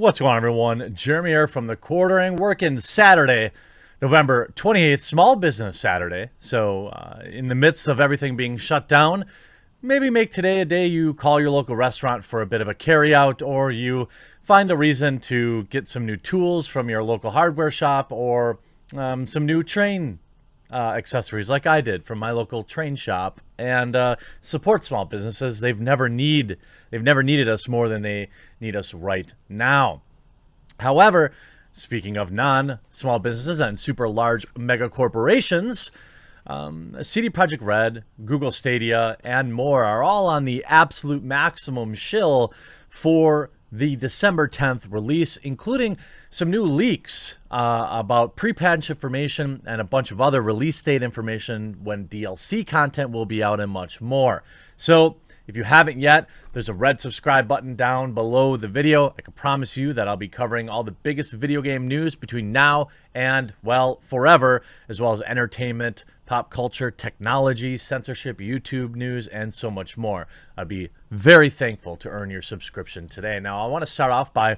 What's going on, everyone? Jeremy here from the Quartering, working Saturday, November 28th, Small Business Saturday. So in the midst of everything being shut down, maybe make today a day you call your local restaurant for a bit of a carryout, or you find a reason to get some new tools from your local hardware shop, or some new train accessories like I did from my local train shop, and support small businesses. They've never needed us more than they need us right now. However, speaking of non-small businesses and super large mega corporations, CD Projekt Red, Google Stadia, and more are all on the absolute maximum shill for the December 10th release, including some new leaks about pre-patch information and a bunch of other release date information when DLC content will be out and much more. So if you haven't yet, there's a red subscribe button down below the video. I can promise you that I'll be covering all the biggest video game news between now and, well, forever, as well as entertainment, pop culture, technology, censorship, YouTube news, and so much more. I'd be very thankful to earn your subscription today. Now, I want to start off by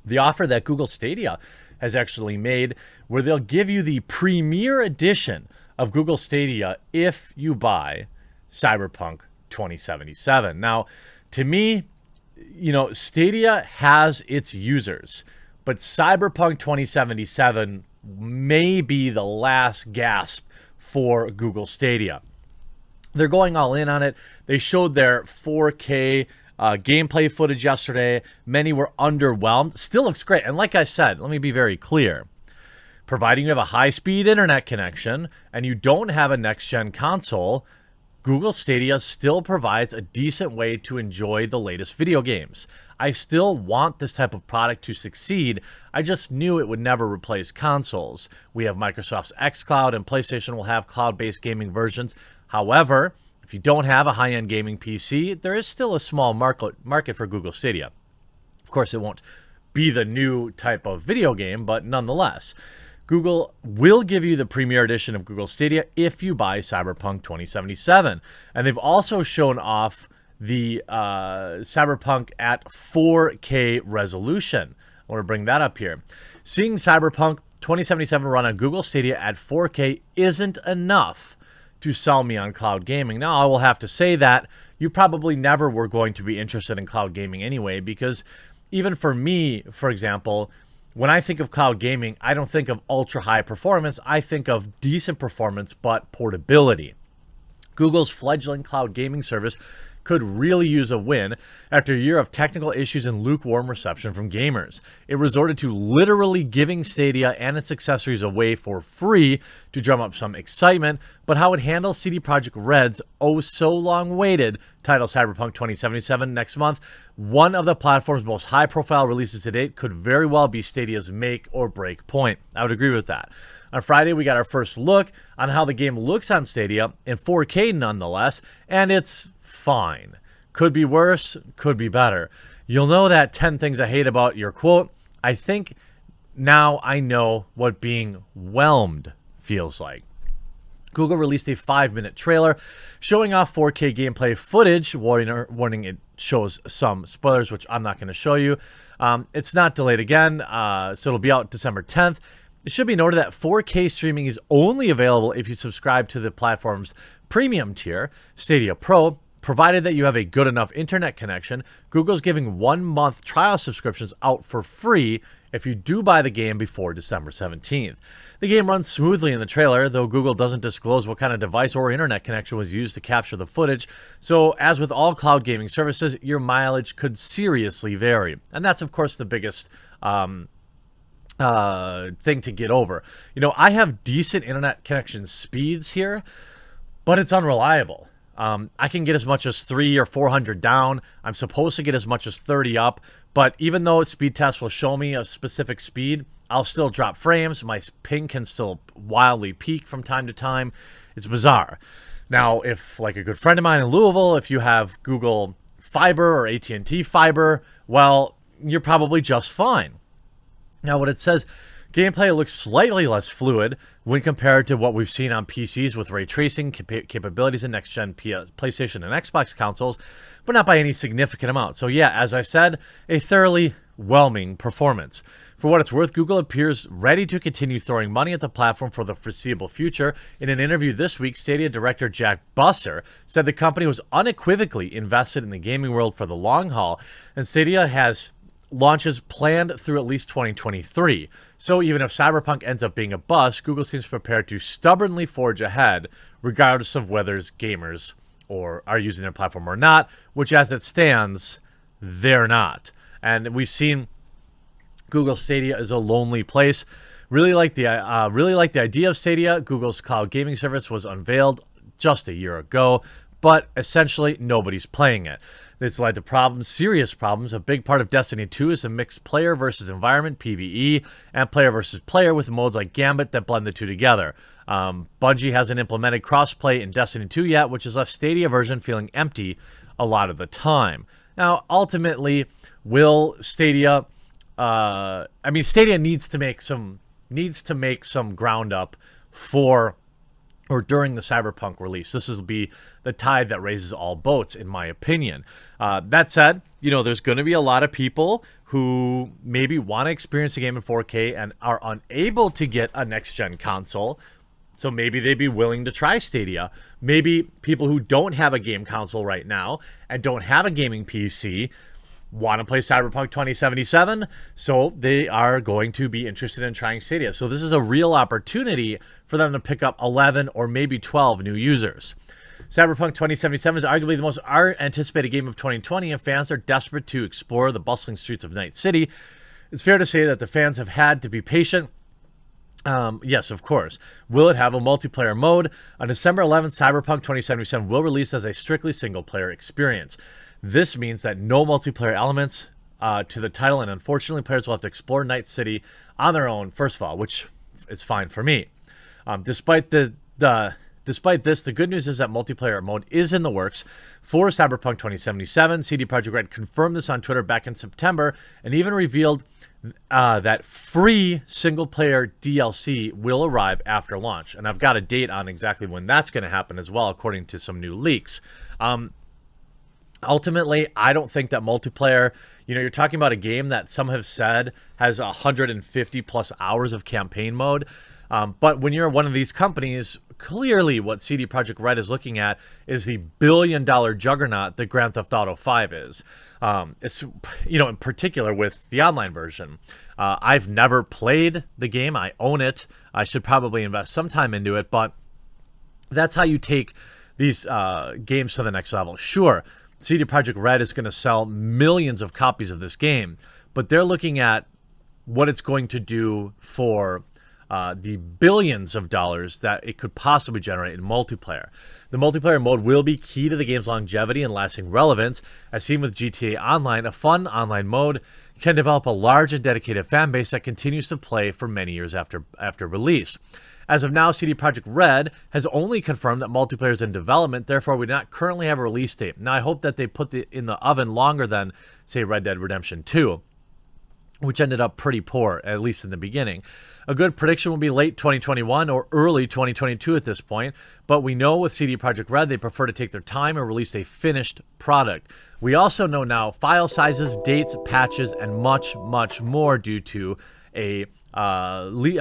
the offer that Google Stadia has actually made, where they'll give you the premier edition of Google Stadia if you buy Cyberpunk 2077. Now, to me, Stadia has its users, but Cyberpunk 2077 may be the last gasp for Google Stadia. They're going all in on it. They showed their 4K gameplay footage yesterday. Many were underwhelmed. Still looks great. And like I said, let me be very clear. Providing you have a high-speed internet connection and you don't have a next-gen console, Google Stadia still provides a decent way to enjoy the latest video games. I still want this type of product to succeed. I just knew it would never replace consoles. We have Microsoft's xCloud, and PlayStation will have cloud-based gaming versions. However, if you don't have a high-end gaming PC, there is still a small market for Google Stadia. Of course, it won't be the new type of video game, but nonetheless, Google will give you the premier edition of Google Stadia if you buy Cyberpunk 2077. And they've also shown off the Cyberpunk at 4K resolution. I want to bring that up here. Seeing Cyberpunk 2077 run on Google Stadia at 4K isn't enough to sell me on cloud gaming. Now, I will have to say that you probably never were going to be interested in cloud gaming anyway, because even for me, for example, when I think of cloud gaming, I don't think of ultra high performance. I think of decent performance, but portability. Google's fledgling cloud gaming service could really use a win after a year of technical issues and lukewarm reception from gamers. It resorted to literally giving Stadia and its accessories away for free to drum up some excitement, but how it handles CD Projekt Red's oh-so-long-awaited title Cyberpunk 2077 next month, one of the platform's most high-profile releases to date, could very well be Stadia's make or break point. I would agree with that. On Friday, we got our first look on how the game looks on Stadia in 4K nonetheless, and it's fine. Could be worse, could be better. You'll know that 10 things I hate about your quote. I think now I know what being whelmed feels like. Google released a 5-minute trailer showing off 4K gameplay footage, warning it shows some spoilers, which I'm not going to show you. It's not delayed again, so it'll be out December 10th. It should be noted that 4K streaming is only available if you subscribe to the platform's premium tier, Stadia Pro, provided that you have a good enough internet connection. Google's giving 1-month trial subscriptions out for free if you do buy the game before December 17th. The game runs smoothly in the trailer, though Google doesn't disclose what kind of device or internet connection was used to capture the footage. So, as with all cloud gaming services, your mileage could seriously vary. And that's, of course, the biggest thing to get over. I have decent internet connection speeds here, but it's unreliable. I can get as much as 300 or 400 down. I'm supposed to get as much as 30 up, but even though speed tests will show me a specific speed, I'll still drop frames. My ping can still wildly peak from time to time. It's bizarre. Now, if, like a good friend of mine in Louisville, if you have Google Fiber or AT&T Fiber, well, you're probably just fine. Now, what it says, Gameplay looks slightly less fluid when compared to what we've seen on PCs with ray tracing capabilities in next-gen PlayStation and Xbox consoles, but not by any significant amount. So yeah, as I said, a thoroughly whelming performance. For what it's worth, Google appears ready to continue throwing money at the platform for the foreseeable future. In an interview this week, Stadia director Jack Busser said the company was unequivocally invested in the gaming world for the long haul, and Stadia has launches planned through at least 2023. So even if Cyberpunk ends up being a bust, Google seems prepared to stubbornly forge ahead, regardless of whether gamers or are using their platform or not, which as it stands, they're not. And we've seen Google Stadia is a lonely place. Really like the idea of Stadia. Google's cloud gaming service was unveiled just a year ago, but essentially nobody's playing it. It's led to problems, serious problems. A big part of Destiny 2 is a mixed player versus environment, PvE, and player versus player with modes like Gambit that blend the two together. Bungie hasn't implemented crossplay in Destiny 2 yet, which has left Stadia version feeling empty a lot of the time. Now, ultimately, will Stadia... Stadia needs to make some ground up for or during the Cyberpunk release. This will be the tide that raises all boats, in my opinion. That said, there's going to be a lot of people who maybe want to experience the game in 4K and are unable to get a next-gen console. So maybe they'd be willing to try Stadia. Maybe people who don't have a game console right now and don't have a gaming PC want to play Cyberpunk 2077, so they are going to be interested in trying Stadia. So this is a real opportunity for them to pick up 11 or maybe 12 new users. Cyberpunk 2077 is arguably the most anticipated game of 2020, and fans are desperate to explore the bustling streets of Night City. It's fair to say that the fans have had to be patient. Yes, of course. Will it have a multiplayer mode? On December 11th, Cyberpunk 2077 will release as a strictly single-player experience. This means that no multiplayer elements to the title, and unfortunately, players will have to explore Night City on their own, first of all, which is fine for me. Despite this, the good news is that multiplayer mode is in the works for Cyberpunk 2077. CD Projekt Red confirmed this on Twitter back in September and even revealed that free single-player DLC will arrive after launch. And I've got a date on exactly when that's going to happen as well, according to some new leaks. Ultimately, I don't think that multiplayer, you're talking about a game that some have said has 150 plus hours of campaign mode. But when you're one of these companies, clearly what CD Projekt Red is looking at is the billion-dollar juggernaut that Grand Theft Auto 5 is. It's, in particular with the online version. I've never played the game. I own it. I should probably invest some time into it, but that's how you take these games to the next level. Sure, CD Projekt Red is going to sell millions of copies of this game, but they're looking at what it's going to do for the billions of dollars that it could possibly generate in multiplayer. The multiplayer mode will be key to the game's longevity and lasting relevance. As seen with GTA Online, a fun online mode can develop a large and dedicated fan base that continues to play for many years after release. As of now, CD Projekt Red has only confirmed that multiplayer is in development, therefore we do not currently have a release date. Now, I hope that they put it in the oven longer than, say, Red Dead Redemption 2, which ended up pretty poor, at least in the beginning. A good prediction will be late 2021 or early 2022 at this point, but we know with CD Projekt Red they prefer to take their time and release a finished product. We also know now file sizes, dates, patches, and much, much more due to a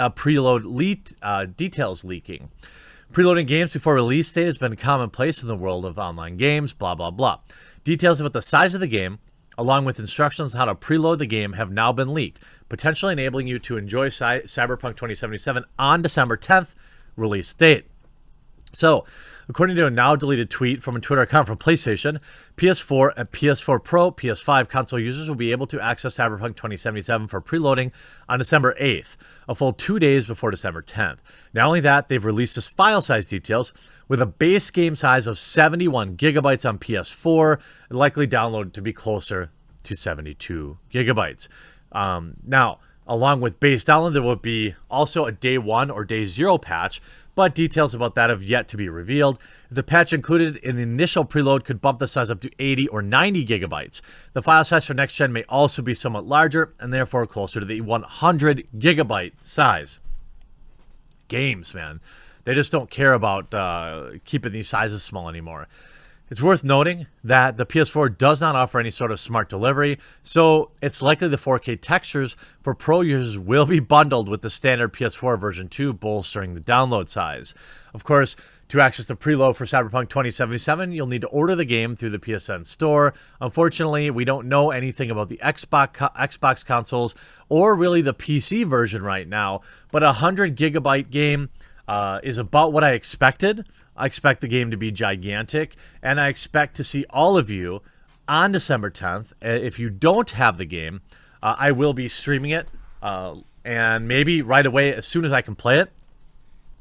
preload details leaking. Preloading games before release date has been commonplace in the world of online games, blah, blah, blah. Details about the size of the game, along with instructions on how to preload the game, have now been leaked, potentially enabling you to enjoy Cyberpunk 2077 on December 10th release date. So, according to a now-deleted tweet from a Twitter account from PlayStation, PS4 and PS4 Pro, PS5 console users will be able to access Cyberpunk 2077 for preloading on December 8th, a full 2 days before December 10th. Not only that, they've released its file size details with a base game size of 71 gigabytes on PS4, and likely download to be closer to 72 gigabytes. Now, along with base download, there will be also a day 1 or day 0 patch but details about that have yet to be revealed. The patch included in the initial preload could bump the size up to 80 or 90 gigabytes. The file size for next gen may also be somewhat larger and therefore closer to the 100 gigabyte size. Games, man. They just don't care about keeping these sizes small anymore. It's worth noting that the PS4 does not offer any sort of smart delivery, so it's likely the 4K textures for Pro users will be bundled with the standard PS4 version 2, bolstering the download size. Of course, to access the preload for Cyberpunk 2077, you'll need to order the game through the PSN store. Unfortunately, we don't know anything about the Xbox consoles or really the PC version right now, but a 100 gigabyte game is about what I expected. I expect the game to be gigantic, and I expect to see all of you on December 10th. If you don't have the game, I will be streaming it, and maybe right away as soon as I can play it.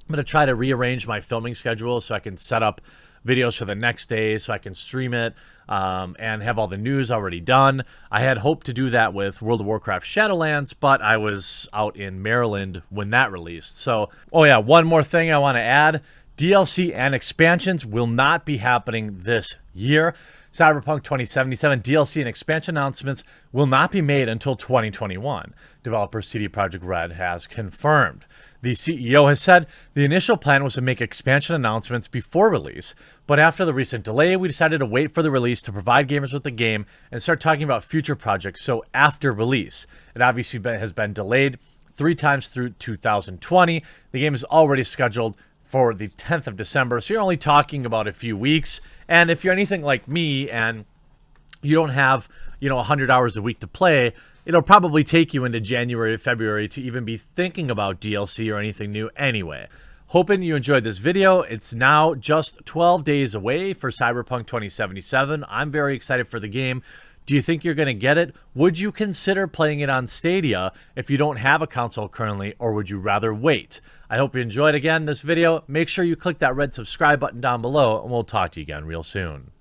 I'm going to try to rearrange my filming schedule so I can set up videos for the next day so I can stream it and have all the news already done. I had hoped to do that with World of Warcraft Shadowlands, but I was out in Maryland when that released. So, oh yeah, one more thing I want to add. DLC and expansions will not be happening this year. Cyberpunk 2077 DLC and expansion announcements will not be made until 2021. Developer CD Projekt Red has confirmed. The CEO has said the initial plan was to make expansion announcements before release, but after the recent delay, we decided to wait for the release to provide gamers with the game and start talking about future projects, so after release. It obviously has been delayed 3 times through 2020. The game is already scheduled for the 10th of December, so you're only talking about a few weeks. And if you're anything like me and you don't have, 100 hours a week to play, it'll probably take you into January or February to even be thinking about DLC or anything new anyway. Hoping you enjoyed this video. It's now just 12 days away for Cyberpunk 2077. I'm very excited for the game. Do you think you're going to get it? Would you consider playing it on Stadia if you don't have a console currently, or would you rather wait? I hope you enjoyed again this video. Make sure you click that red subscribe button down below, and we'll talk to you again real soon.